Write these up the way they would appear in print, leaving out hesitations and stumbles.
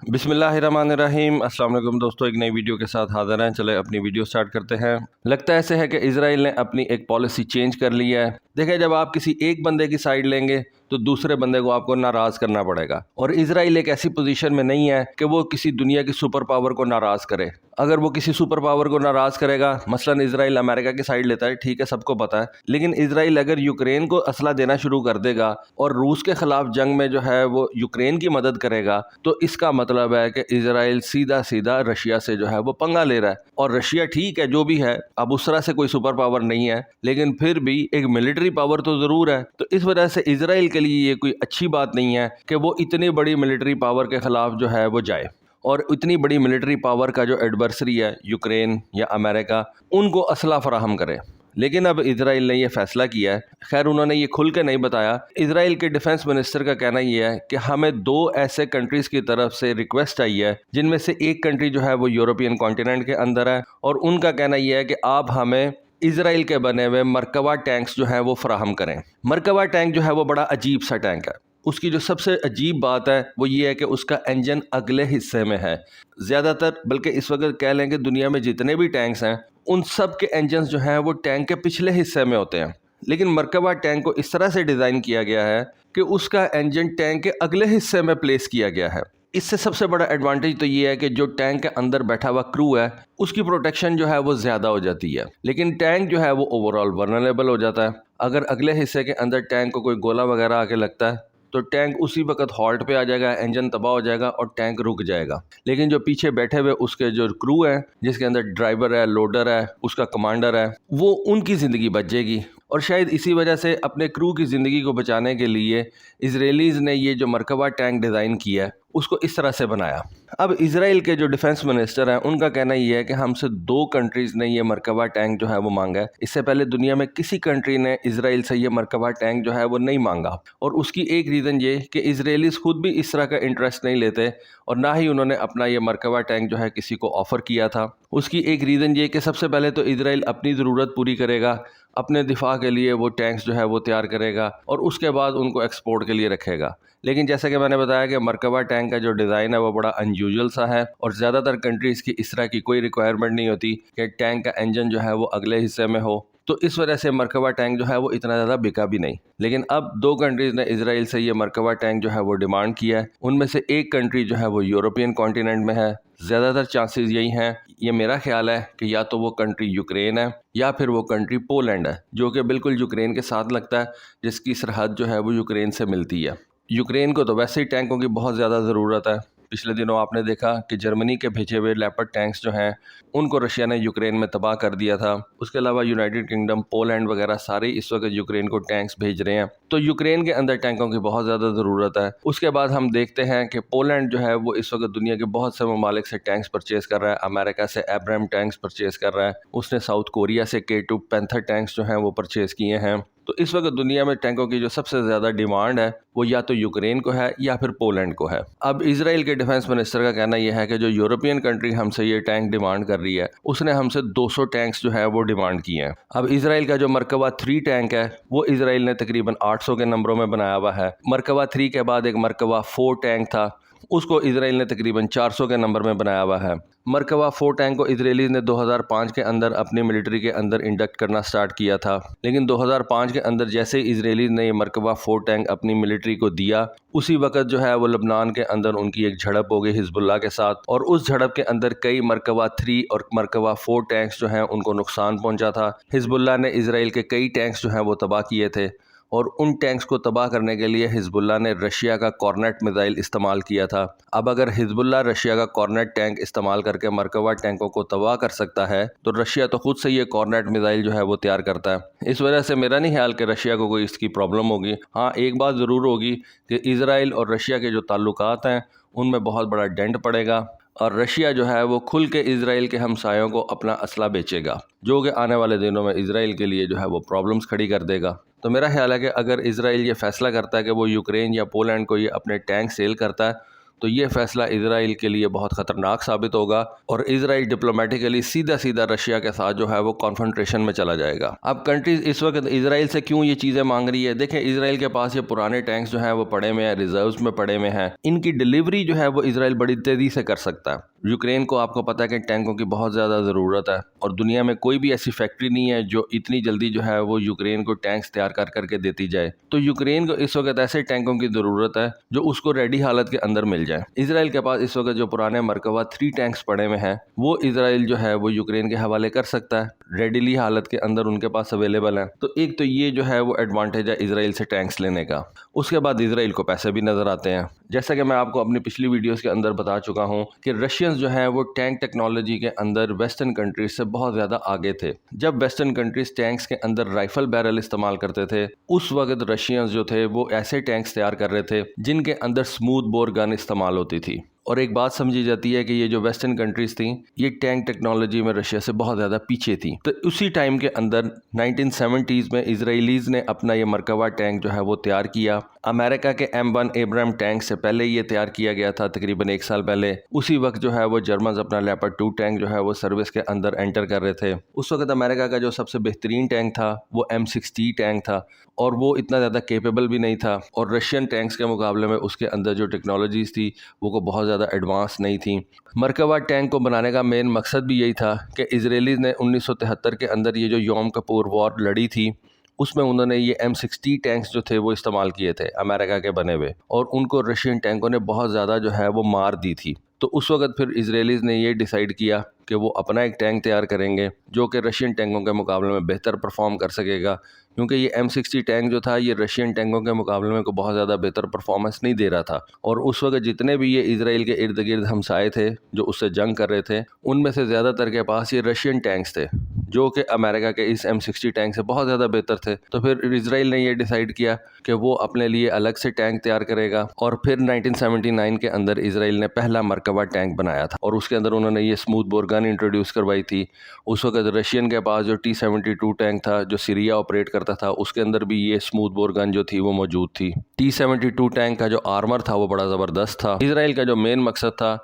बिस्मिल्लाहिर्रहमानिर्रहीम। अस्सलाम वालेकुम दोस्तों, एक नई वीडियो के साथ हाज़िर हैं। चले अपनी वीडियो स्टार्ट करते हैं। लगता ऐसे है कि इजराइल ने अपनी एक पॉलिसी चेंज कर ली है। देखिए, जब आप किसी एक बंदे की साइड लेंगे तो दूसरे बंदे को आपको नाराज़ करना पड़ेगा, और इजराइल एक ऐसी पोजीशन में नहीं है कि वो किसी दुनिया की सुपर पावर को नाराज़ करे। अगर वो किसी सुपर पावर को नाराज़ करेगा, मसलन इजराइल अमेरिका की साइड लेता है, ठीक है, सबको पता है, लेकिन इजराइल अगर यूक्रेन को असला देना शुरू कर देगा और रूस के खिलाफ जंग में जो है वो यूक्रेन की मदद करेगा, तो इसका मतलब है कि इजराइल सीधा सीधा रशिया से जो है वो पंगा ले रहा है। और रशिया ठीक है, जो भी है, अब उस तरह से कोई सुपर पावर नहीं है, लेकिन फिर भी एक मिलिट्री पावर तो ज़रूर है। तो इस वजह से इजराइल के लिए ये कोई अच्छी बात नहीं है कि वो इतनी बड़ी मिलिट्री पावर के खिलाफ जो है वो जाए, और इतनी बड़ी मिलिट्री पावर का जो एडवर्सरी है यूक्रेन या अमेरिका, उनको असला फराहम करे। लेकिन अब इजराइल ने यह फैसला किया है। खैर, उन्होंने ये खुल के नहीं बताया। इजराइल के डिफेंस मिनिस्टर का कहना यह है कि हमें 2 ऐसे कंट्रीज़ की तरफ से रिक्वेस्ट आई है, जिनमें से एक कंट्री जो है वो यूरोपियन कॉन्टिनेंट के अंदर है, और उनका कहना यह है कि आप हमें इजराइल के बने हुए मरकबा टैंक्स जो है वो फराहम करें। मरकबा टैंक जो है वो बड़ा अजीब सा टैंक है। उसकी जो सबसे अजीब बात है वो ये है कि उसका इंजन अगले हिस्से में है। ज़्यादातर, बल्कि इस वक्त कह लें कि दुनिया में जितने भी टैंक्स हैं, उन सब के इंजन्स जो हैं वो टैंक के पिछले हिस्से में होते हैं। लेकिन मरकबा टैंक को इस तरह से डिज़ाइन किया गया है कि उसका इंजन टैंक के अगले हिस्से में प्लेस किया गया है। इससे सबसे बड़ा एडवांटेज तो ये है कि जो टैंक के अंदर बैठा हुआ क्रू है, उसकी प्रोटेक्शन जो है वो ज़्यादा हो जाती है, लेकिन टैंक जो है वो ओवरऑल वर्नरेबल हो जाता है। अगर अगले हिस्से के अंदर टैंक को कोई गोला वगैरह आके लगता है तो टैंक उसी वक्त हॉल्ट पे आ जाएगा, इंजन तबाह हो जाएगा और टैंक रुक जाएगा। लेकिन जो पीछे बैठे हुए उसके जो क्रू है, जिसके अंदर ड्राइवर है, लोडर है, उसका कमांडर है, वो उनकी ज़िंदगी बच जाएगी। और शायद इसी वजह से अपने क्रू की ज़िंदगी को बचाने के लिए इजरायलीज़ ने ये जो मरकबा टैंक डिज़ाइन किया है, उसको इस तरह से बनाया। अब इजराइल के जो डिफेंस मिनिस्टर हैं, उनका कहना ये है कि हमसे 2 कंट्रीज़ ने ये मरकबा टैंक जो है वो मांगा है। इससे पहले दुनिया में किसी कंट्री ने इजराइल से ये मरकबा टैंक जो है वो नहीं मांगा, और उसकी एक रीज़न ये कि इजरायलीज़ खुद भी इस तरह का इंटरेस्ट नहीं लेते, और ना ही उन्होंने अपना ये मरकबा टैंक जो है किसी को ऑफ़र किया था। उसकी एक रीज़न ये कि सबसे पहले तो इजराइल अपनी ज़रूरत पूरी करेगा, अपने दिफा के लिए वो टैंक्स जो है वो तैयार करेगा, और उसके बाद उनको एक्सपोर्ट के लिए रखेगा। लेकिन जैसे कि मैंने बताया कि मरकबा टैंक का जो डिज़ाइन है वो बड़ा अनयूजुअल सा है, और ज़्यादातर कंट्रीज़ की इस तरह की कोई रिक्वायरमेंट नहीं होती कि टैंक का इंजन जो है वो अगले हिस्से में हो। तो इस वजह से मरकबा टैंक जो है वो इतना ज़्यादा बिका भी नहीं। लेकिन अब 2 कंट्रीज़ ने इजराइल से ये मरकबा टैंक जो है वो डिमांड किया है। उनमें से एक कंट्री जो है वो यूरोपियन कॉन्टिनेंट में है। ज़्यादातर चांसेस यही हैं, ये मेरा ख्याल है, कि या तो वो कंट्री यूक्रेन है या फिर वो कंट्री पोलैंड है, जो कि बिल्कुल यूक्रेन के साथ लगता है, जिसकी सरहद जो है वो यूक्रेन से मिलती है। यूक्रेन को तो वैसे ही टैंकों की बहुत ज़्यादा ज़रूरत है। पिछले दिनों आपने देखा कि जर्मनी के भेजे हुए लेपर्ड टैंक्स जो हैं, उनको रशिया ने यूक्रेन में तबाह कर दिया था। उसके अलावा यूनाइटेड किंगडम, पोलैंड वगैरह सारे इस वक्त यूक्रेन को टैंक्स भेज रहे हैं। तो यूक्रेन के अंदर टैंकों की बहुत ज़्यादा ज़रूरत है। उसके बाद हम देखते हैं कि पोलैंड जो है वो इस वक्त दुनिया के बहुत से ममालिक से टैंक्स परचेज़ कर रहा है। अमेरिका से एब्राम टैंक्स परचेज़ कर रहा है। उसने साउथ कोरिया से K2 पैंथर टैंक्स जो हैं वो परचेज़ किए हैं। तो इस वक्त दुनिया में टैंकों की जो सबसे ज़्यादा डिमांड है वो या तो यूक्रेन को है या फिर पोलैंड को है। अब इजराइल के डिफेंस मिनिस्टर का कहना यह है कि जो यूरोपियन कंट्री हमसे ये टैंक डिमांड कर रही है, उसने हमसे 200 टैंक्स जो है वो डिमांड किए हैं। अब इजराइल का जो मरकबा 3 टैंक है, वो इजराइल ने तकरीबन 800 के नंबरों में बनाया हुआ है। मरकबा 3 के बाद एक मरकबा 4 टैंक था, उसको इजराइल ने तकरीबन 400 के नंबर में बनाया हुआ है। मरकबा 4 टैंक को इजरायली ने 2005 के अंदर अपनी मिलिट्री के अंदर इंडक्ट करना स्टार्ट किया था, लेकिन 2005 के अंदर जैसे ही इजरायली ने ये मरकबा 4 टैंक अपनी मिलिट्री को दिया, उसी वक्त जो है वो लबनान के अंदर उनकी एक झड़प हो गई हिजबुल्लाह के साथ, और उस झड़प के अंदर कई मरकबा 3 और मरकबा 4 टैंक्स जो हैं उनको नुकसान पहुंचा था। हिजबुल्लाह ने इजराइल के कई टैंक्स जो हैं वो तबाह किए थे, और उन टैंक्स को तबाह करने के लिए हिजबुल्लाह ने रशिया का कॉर्नेट मिसाइल इस्तेमाल किया था। अब अगर हिजबुल्लाह रशिया का कॉर्नेट टैंक इस्तेमाल करके मरकबा टैंकों को तबाह कर सकता है, तो रशिया तो खुद से ये कॉर्नेट मिसाइल जो है वो तैयार करता है। इस वजह से मेरा नहीं ख्याल कि रशिया को कोई इसकी प्रॉब्लम होगी। हाँ, एक बात ज़रूर होगी कि इजराइल और रशिया के जो ताल्लुकात हैं उनमें बहुत बड़ा डेंट पड़ेगा, और रशिया जो है वो खुल के इजराइल के हमसायों को अपना असला बेचेगा, जो कि आने वाले दिनों में इजराइल के लिए जो है वो प्रॉब्लम्स खड़ी कर देगा। तो मेरा ख्याल है कि अगर इजराइल ये फैसला करता है कि वो यूक्रेन या पोलैंड को ये अपने टैंक सेल करता है, تو یہ فیصلہ اسرائیل کے لیے بہت خطرناک ثابت ہوگا اور اسرائیل ڈپلومیٹیکلی سیدھا رشیا کے ساتھ جو ہے وہ کانفرنٹریشن میں چلا جائے گا۔ اب کنٹریز اس وقت اسرائیل سے کیوں یہ چیزیں مانگ رہی ہے؟ دیکھیں اسرائیل کے پاس یہ پرانے ٹینکس جو ہیں وہ پڑے ہوئے ہیں، ریزروز میں پڑے ہوئے ہیں، ان کی ڈیلیوری جو ہے وہ اسرائیل بڑی تیزی سے کر سکتا ہے۔ یوکرین کو آپ کو پتہ ہے کہ ٹینکوں کی بہت زیادہ ضرورت ہے اور دنیا میں کوئی بھی ایسی فیکٹری نہیں ہے جو اتنی جلدی جو ہے وہ یوکرین کو ٹینکس تیار کر کے دیتی جائے۔ تو یوکرین کو اس وقت ایسے ٹینکوں کی ضرورت ہے جو اس کو ریڈی حالت کے اندر مل جائے۔ اسرائیل کے پاس اس وقت جو پرانے مرکبہ 3 ٹینکس پڑے ہوئے ہیں وہ اسرائیل جو ہے وہ یوکرین کے حوالے کر سکتا ہے، ریڈیلی حالت کے اندر ان کے پاس اویلیبل ہیں۔ تو ایک تو یہ جو ہے وہ ایڈوانٹیج ہے اسرائیل سے ٹینکس لینے کا۔ اس کے بعد اسرائیل کو پیسے بھی نظر آتے ہیں، جیسا کہ میں آپ کو اپنی پچھلی ویڈیوز کے اندر بتا چکا ہوں کہ رشینز جو ہیں وہ ٹینک ٹیکنالوجی کے اندر ویسٹرن کنٹریز سے بہت زیادہ آگے تھے۔ جب ویسٹرن کنٹریز ٹینکس کے اندر رائفل بیرل استعمال کرتے تھے، اس وقت رشینز جو تھے وہ ایسے ٹینکس تیار کر رہے تھے جن کے اندر سموتھ بور گن استعمال ہوتی تھی۔ اور ایک بات سمجھی جاتی ہے کہ یہ جو ویسٹرن کنٹریز تھیں یہ ٹینک ٹیکنالوجی میں رشیا سے بہت زیادہ پیچھے تھیں۔ تو اسی ٹائم کے اندر 1970s میں اسرائیلیز نے اپنا یہ مرکبہ ٹینک جو ہے وہ تیار کیا۔ امریکہ کے M1 ایبرام ٹینک سے پہلے یہ تیار کیا گیا تھا، تقریباً 1 سال پہلے۔ اسی وقت جو ہے وہ جرمنز اپنا لیپرڈ 2 ٹینک جو ہے وہ سروس کے اندر انٹر کر رہے تھے۔ اس وقت امریکہ کا جو سب سے بہترین ٹینک تھا وہ M60 ٹینک تھا اور وہ اتنا زیادہ کیپیبل بھی نہیں تھا، اور رشین ٹینکس کے مقابلے میں اس کے اندر جو ٹیکنالوجیز تھی وہ بہت زیادہ ایڈوانس نہیں تھیں۔ مرکبہ ٹینک کو بنانے کا مین مقصد بھی یہی تھا کہ اسرائیلیز نے 1973 کے اندر یہ جو یوم کپور وار لڑی تھی اس میں انہوں نے یہ M60 ٹینکس جو تھے وہ استعمال کیے تھے امریکہ کے بنے ہوئے، اور ان کو رشین ٹینکوں نے بہت زیادہ جو ہے وہ مار دی تھی۔ تو اس وقت پھر اسرائیلیز نے یہ ڈیسائیڈ کیا کہ وہ اپنا ایک ٹینک تیار کریں گے جو کہ رشین ٹینکوں کے مقابلے میں بہتر پرفارم کر سکے گا، کیونکہ یہ M60 ٹینک جو تھا یہ رشین ٹینکوں کے مقابلے میں بہت زیادہ بہتر پرفارمنس نہیں دے رہا تھا۔ اور اس وقت جتنے بھی یہ اسرائیل کے ارد گرد ہمسائے تھے جو اس سے جنگ کر رہے تھے، ان میں سے زیادہ تر کے پاس یہ رشین ٹینکس تھے جو کہ امریکہ کے اس M60 ٹینک سے بہت زیادہ بہتر تھے۔ تو پھر اسرائیل نے یہ ڈیسائیڈ کیا کہ وہ اپنے لیے الگ سے ٹینک تیار کرے گا، اور پھر 1979 کے اندر اسرائیل نے پہلا مرکبہ ٹینک بنایا تھا، اور اس کے اندر انہوں نے یہ سموتھ بور گن انٹروڈیوس کروائی تھی۔ اس وقت رشین کے پاس جو T-72 ٹینک تھا جو سیریا آپریٹ کرتا تھا، اس کے اندر بھی یہ سموتھ بور گن جو تھی وہ موجود تھی۔ T-72 ٹینک کا جو آرمر تھا وہ بڑا زبردست تھا۔ اسرائیل کا جو مین مقصد تھا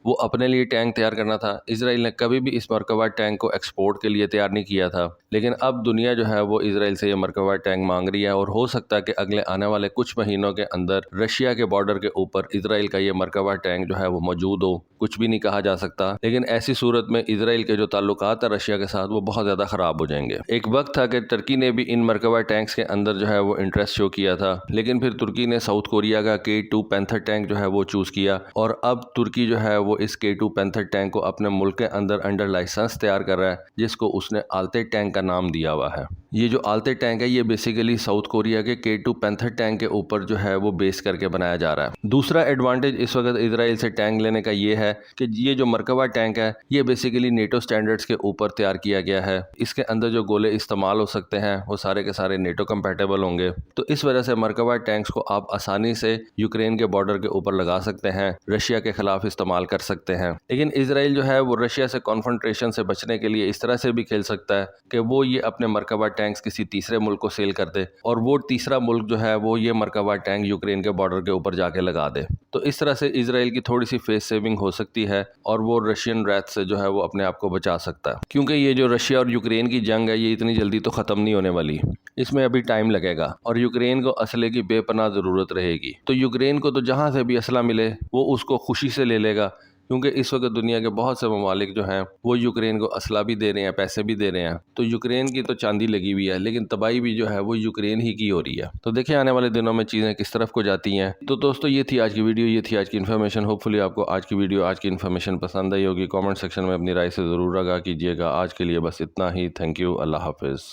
وہ اپنے لیے ٹینک تیار کرنا تھا۔ اسرائیل نے کبھی بھی اس مرکبہ ٹینک کو ایکسپورٹ کے لیے تیار نہیں کیا تھا، لیکن اب دنیا جو ہے وہ اسرائیل سے یہ مرکبہ ٹینک مانگ رہی ہے، اور ہو سکتا ہے کہ اگلے آنے والے کچھ مہینوں کے اندر رشیا کے بارڈر کے اوپر اسرائیل کا یہ مرکبہ ٹینک جو ہے وہ موجود ہو۔ کچھ بھی نہیں کہا جا سکتا، لیکن ایسی صورت میں اسرائیل کے جو تعلقات ہیں رشیا کے ساتھ وہ بہت زیادہ خراب ہو جائیں گے۔ ایک وقت تھا کہ ترکی نے بھی ان مرکبہ ٹینکس کے اندر جو ہے وہ انٹرسٹ شو کیا تھا، لیکن پھر ترکی نے ساؤتھ کوریا کا K2 پینتھر ٹینک جو ہے وہ چوز کیا، اور اب ترکی جو ہے وہ اس K2 پینتھر ٹینک کو اپنے ملک کے اندر انڈر لائسنس تیار کر رہا ہے، جس کو اس نے آلتے ٹینک کا نام دیا ہوا ہے۔ یہ جو آلتے ٹینک ہے یہ بیسیکلی ساؤتھ کوریا کے K2 پینتھر ٹینک کے اوپر جو ہے وہ بیس کر کے بنایا جا رہا ہے۔ دوسرا ایڈوانٹیج اس وقت اسرائیل سے ٹینک لینے کا یہ ہے کہ یہ جو مرکبہ ٹینک ہے یہ بیسیکلی نیٹو سٹینڈرڈز کے اوپر تیار کیا گیا ہے۔ اس کے اندر جو گولے استعمال ہو سکتے ہیں وہ سارے کے سارے نیٹو کمپیٹیبل ہوں گے، تو اس وجہ سے مرکبہ ٹینکس کو آپ آسانی سے یوکرین کے بارڈر کے اوپر لگا سکتے ہیں، رشیا کے خلاف استعمال کر سکتے ہیں۔ لیکن اسرائیل جو ہے وہ رشیا سے کانفرنٹریشن سے بچنے کے لیے اس طرح سے بھی کھیل سکتا ہے کہ وہ یہ اپنے مرکبہ ٹینکس کسی تیسرے ملک کو سیل کر دے، اور وہ تیسرا ملک جو ہے وہ یہ مرکبہ ٹینک یوکرین کے بارڈر کے اوپر جا کے لگا دے۔ تو اس طرح سے اسرائیل کی تھوڑی سی فیس سیونگ ہو سکتی ہے، اور وہ رشین ریت سے جو ہے وہ اپنے آپ کو بچا سکتا ہے، کیونکہ یہ جو رشیا اور یوکرین کی جنگ ہے یہ اتنی جلدی تو ختم نہیں ہونے والی، اس میں ابھی ٹائم لگے گا، اور یوکرین کو اسلحے کی بے پناہ ضرورت رہے گی۔ تو یوکرین کو تو جہاں سے بھی اسلحہ ملے وہ اس کو خوشی سے لے لے گا، کیونکہ اس وقت دنیا کے بہت سے ممالک جو ہیں وہ یوکرین کو اسلحہ بھی دے رہے ہیں، پیسے بھی دے رہے ہیں۔ تو یوکرین کی تو چاندی لگی ہوئی ہے، لیکن تباہی بھی جو ہے وہ یوکرین ہی کی ہو رہی ہے۔ تو دیکھیں آنے والے دنوں میں چیزیں کس طرف کو جاتی ہیں۔ تو دوستو یہ تھی آج کی ویڈیو، یہ تھی آج کی انفارمیشن۔ ہوپ فلی آپ کو آج کی ویڈیو، آج کی انفارمیشن پسند آئی ہوگی۔ کامنٹ سیکشن میں اپنی رائے سے ضرور آگاہ کیجیے گا۔ آج کے لیے بس اتنا ہی۔ تھینک یو، اللہ حافظ۔